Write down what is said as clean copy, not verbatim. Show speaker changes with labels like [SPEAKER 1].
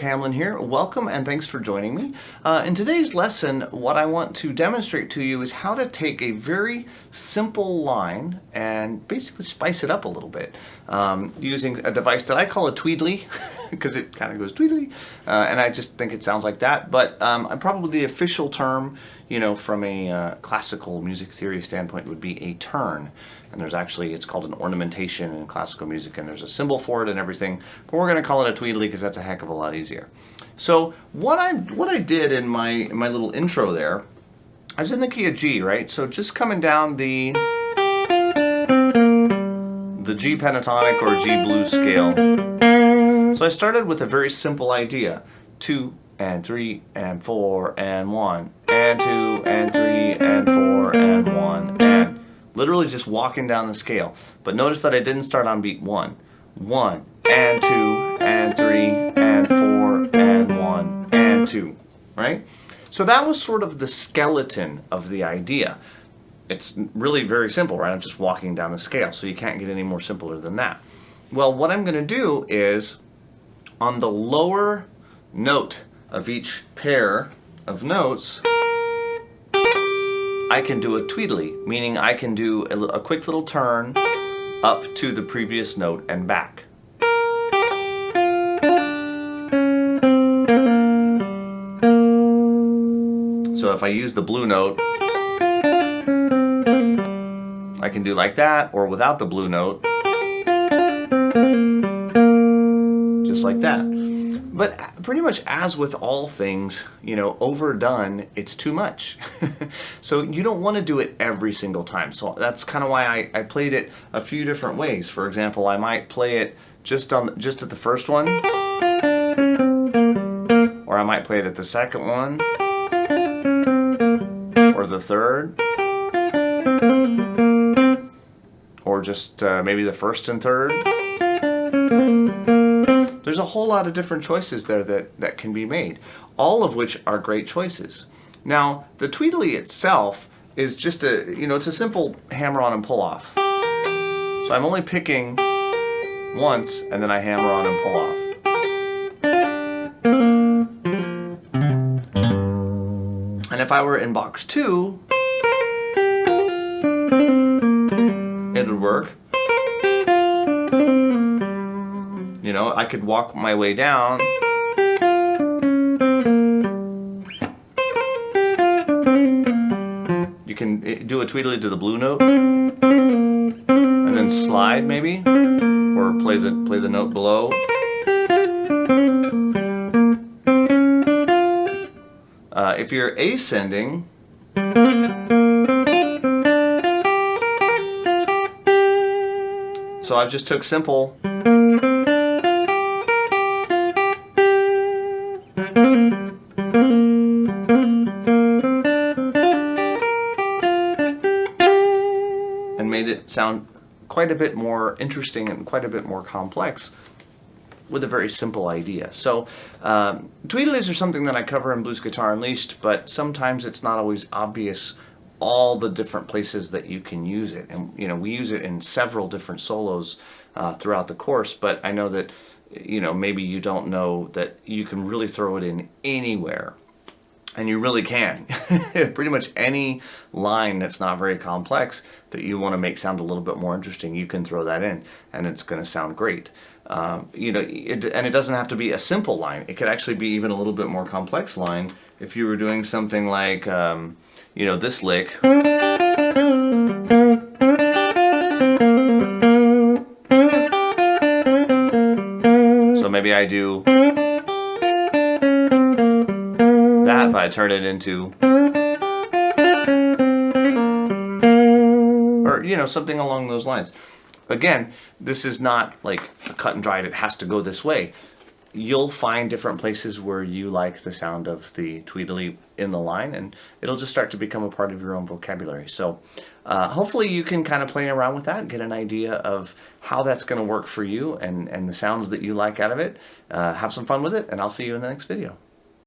[SPEAKER 1] Hamlin here. Welcome and thanks for joining me. In today's lesson, what I want to demonstrate to you is how to take a very simple line and basically spice it up a little bit using a device that I call a Tweedly because it kind of goes Tweedly, and I just think it sounds like that. But probably the official term, from a classical music theory standpoint, would be a turn. And there's actually, it's called an ornamentation in classical music, and there's a symbol for it and everything. But we're going to call it a Tweedly because that's a heck of a lot easier. So what I did in my little intro there, I was in the key of G, right? So just coming down the G pentatonic or G blues scale. So I started with a very simple idea: 2 and 3 and 4 and 1 and 2 and 3 and 4 and 1 and literally just walking down the scale. But notice that I didn't start on beat 1. 1 and 2 and 3 and 4 and 1 and 2, right? So that was sort of the skeleton of the idea. It's really very simple, right? I'm just walking down the scale, so you can't get any more simpler than that. Well, what I'm going to do is on the lower note of each pair of notes, I can do a Tweedly, meaning I can do a quick little turn up to the previous note and back. So if I use the blue note, I can do like that, or without the blue note, just like that. But pretty much as with all things, overdone, it's too much. So you don't want to do it every single time. So that's kind of why I played it a few different ways. For example, I might play it just at the first one, or I might play it at the second one, or the third, or just maybe the first and third. There's a whole lot of different choices there that can be made, all of which are great choices. Now, the Tweedly itself is just it's a simple hammer-on and pull-off. So I'm only picking once, and then I hammer on and pull off. And if I were in box 2, it would work. I could walk my way down. You can do a Tweedly to the blue note, and then slide maybe, or play the note below. If you're ascending, so I've just took simple. And made it sound quite a bit more interesting and quite a bit more complex with a very simple idea. So Tweedlies are something that I cover in Blues Guitar Unleashed, but sometimes it's not always obvious all the different places that you can use it. And we use it in several different solos throughout the course, but I know that maybe you don't know that you can really throw it in anywhere. And you really can. Pretty much any line that's not very complex that you want to make sound a little bit more interesting, you can throw that in, and it's going to sound great. And it doesn't have to be a simple line. It could actually be even a little bit more complex line if you were doing something like, this lick. So maybe I do that, but I turn it into, or something along those lines. Again, this is not like a cut and dried, it has to go this way. You'll find different places where you like the sound of the Tweedly in the line, and it'll just start to become a part of your own vocabulary. So hopefully you can kind of play around with that and get an idea of how that's going to work for you and the sounds that you like out of it. Have some fun with it, and I'll see you in the next video.